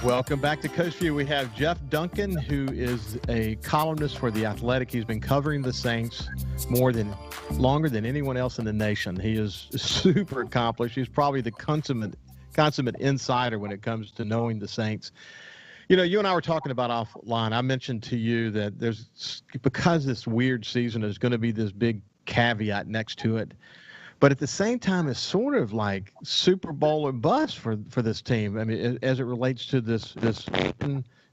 Welcome back to Coast View. We have Jeff Duncan, who is a columnist for The Athletic. He's been covering the Saints longer than anyone else in the nation. He is super accomplished. He's probably the consummate insider when it comes to knowing the Saints. You know, you and I were talking about offline. I mentioned to you that because this weird season is going to be this big caveat next to it. But at the same time, it's sort of like Super Bowl or bust for this team. I mean, as it relates to this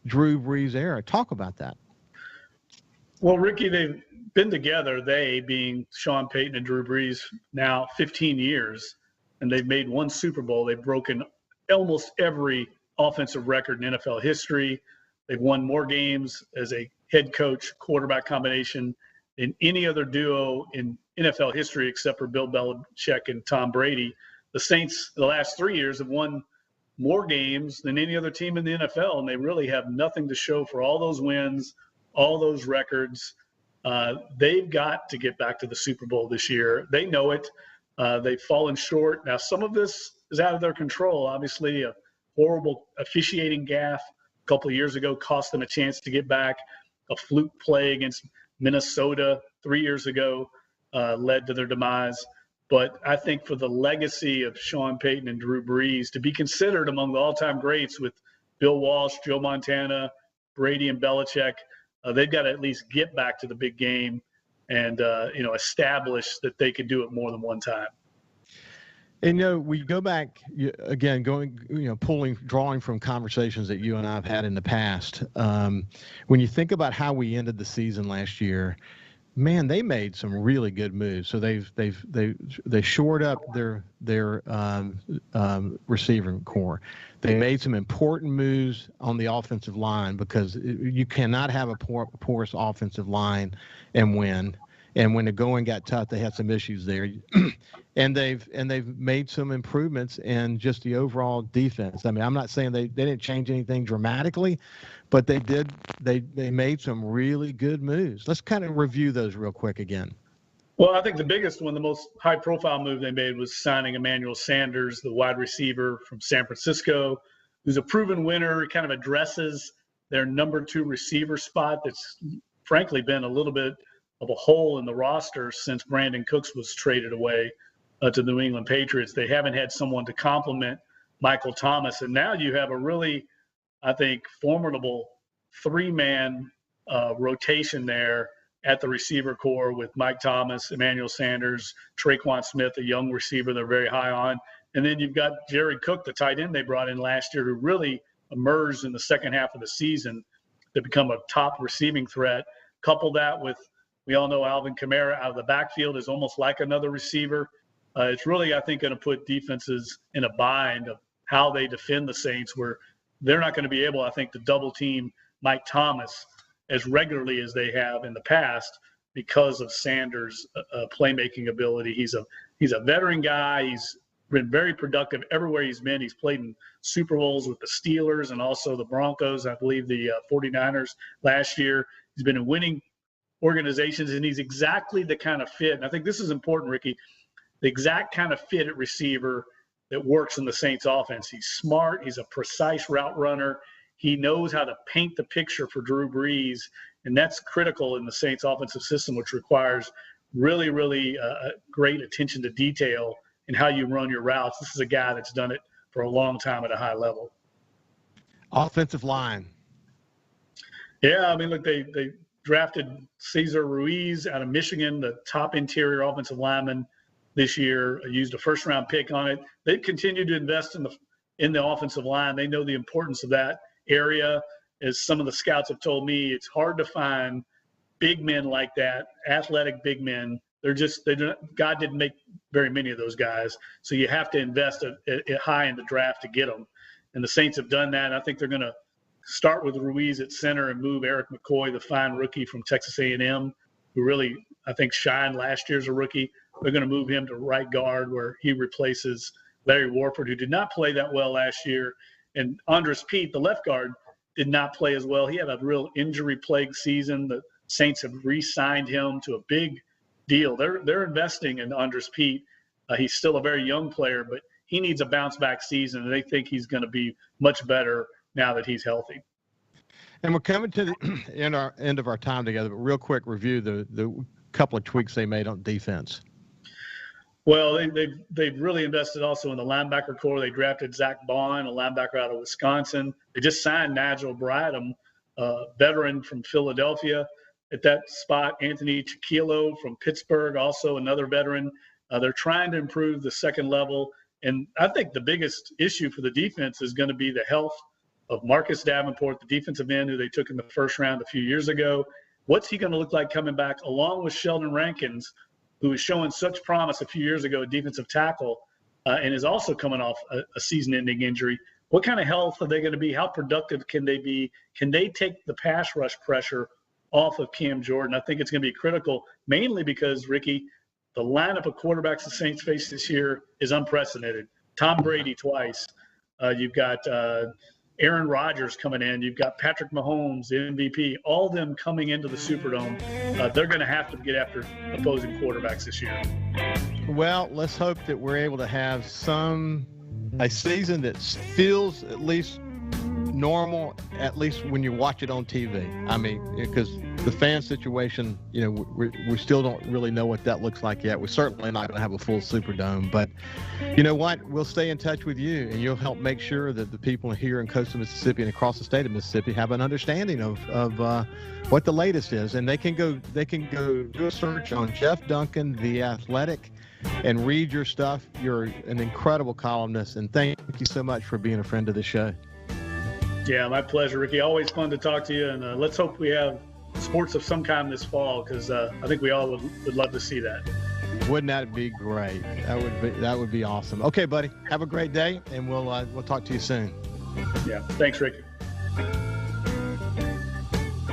Drew Brees era. Talk about that. Well, Ricky, they've been together, they being Sean Payton and Drew Brees, now 15 years, and they've made one Super Bowl. They've broken almost every offensive record in NFL history. They've won more games as a head coach quarterback combination than any other duo in NFL history except for Bill Belichick and Tom Brady. The Saints, the last 3 years, have won more games than any other team in the NFL, and they really have nothing to show for all those wins, all those records. They've got to get back to the Super Bowl this year. They know it. They've fallen short. Now, some of this is out of their control. Obviously, a horrible officiating gaffe a couple of years ago cost them a chance to get back. A fluke play against Minnesota 3 years ago led to their demise. But I think for the legacy of Sean Payton and Drew Brees to be considered among the all-time greats with Bill Walsh, Joe Montana, Brady, and Belichick, they've got to at least get back to the big game and establish that they could do it more than one time. And, we go back again, drawing from conversations that you and I have had in the past. When you think about how we ended the season last year, man, they made some really good moves. So they shored up their receiving core. They made some important moves on the offensive line, because you cannot have a porous offensive line and win. And when the going got tough, they had some issues there. And they've made some improvements in just the overall defense. I mean, I'm not saying they didn't change anything dramatically, but they did. They made some really good moves. Let's kind of review those real quick again. Well, I think the biggest one, the most high-profile move they made, was signing Emanuel Sanders, the wide receiver from San Francisco, who's a proven winner. He kind of addresses their number 2 receiver spot that's frankly been a little bit of a hole in the roster since Brandon Cooks was traded away to the New England Patriots. They haven't had someone to complement Michael Thomas. And now you have a really, I think, formidable 3-man rotation there at the receiver core with Mike Thomas, Emmanuel Sanders, Traquan Smith, a young receiver they're very high on. And then you've got Jared Cook, the tight end they brought in last year, who really emerged in the second half of the season to become a top receiving threat. Couple that with, we all know Alvin Kamara out of the backfield is almost like another receiver. It's really, I think, going to put defenses in a bind of how they defend the Saints, where they're not going to be able, I think, to double team Mike Thomas as regularly as they have in the past because of Sanders' playmaking ability. He's a veteran guy. He's been very productive everywhere he's been. He's played in Super Bowls with the Steelers and also the Broncos, I believe the 49ers last year. He's been in winning organizations, and he's exactly the kind of fit. And I think this is important, Ricky, the exact kind of fit at receiver that works in the Saints offense. He's smart. He's a precise route runner. He knows how to paint the picture for Drew Brees, and that's critical in the Saints offensive system, which requires really, really great attention to detail in how you run your routes. This is a guy that's done it for a long time at a high level. Offensive line. Yeah, I mean, look, they drafted Cesar Ruiz out of Michigan, the top interior offensive lineman this year, used a first-round pick on it. They've continued to invest in the offensive line. They know the importance of that area. As some of the scouts have told me, it's hard to find big men like that, athletic big men. God didn't make very many of those guys, so you have to invest high in the draft to get them. And the Saints have done that. And I think they're going to start with Ruiz at center and move Eric McCoy, the fine rookie from Texas A&M, who really, I think, shined last year as a rookie. They're going to move him to right guard, where he replaces Larry Warford, who did not play that well last year. And Andres Pete, the left guard, did not play as well. He had a real injury-plagued season. The Saints have re-signed him to a big deal. They're investing in Andres Pete. He's still a very young player, but he needs a bounce-back season, and they think he's going to be much better now that he's healthy. And we're coming to the end of our time together, but real quick review the couple of tweaks they made on defense. Well, they've really invested also in the linebacker core. They drafted Zach Bond, a linebacker out of Wisconsin. They just signed Nigel Bradham, a veteran from Philadelphia. At that spot, Anthony Chiquillo from Pittsburgh, also another veteran. They're trying to improve the second level. And I think the biggest issue for the defense is going to be the health of Marcus Davenport, the defensive end who they took in the first round a few years ago. What's he going to look like coming back, along with Sheldon Rankins, who was showing such promise a few years ago at defensive tackle and is also coming off a season-ending injury. What kind of health are they going to be? How productive can they be? Can they take the pass rush pressure off of Cam Jordan? I think it's going to be critical, mainly because, Ricky, the lineup of quarterbacks the Saints face this year is unprecedented. Tom Brady twice. You've got Aaron Rodgers coming in. You've got Patrick Mahomes, the MVP, all of them coming into the Superdome. They're going to have to get after opposing quarterbacks this year. Well, let's hope that we're able to have a season that feels at least normal, at least when you watch it on TV. I mean, because the fan situation, we still don't really know what that looks like yet. We're certainly not going to have a full Superdome, but you know what? We'll stay in touch with you, and you'll help make sure that the people here in coastal Mississippi and across the state of Mississippi have an understanding of what the latest is. And they can go do a search on Jeff Duncan, The Athletic, and read your stuff. You're an incredible columnist, and thank you so much for being a friend of the show. Yeah, my pleasure, Ricky. Always fun to talk to you, and let's hope we have sports of some kind this fall, because I think we all would love to see that. Wouldn't that be great? That would be awesome. Okay, buddy. Have a great day, and we'll talk to you soon. Yeah. Thanks, Ricky.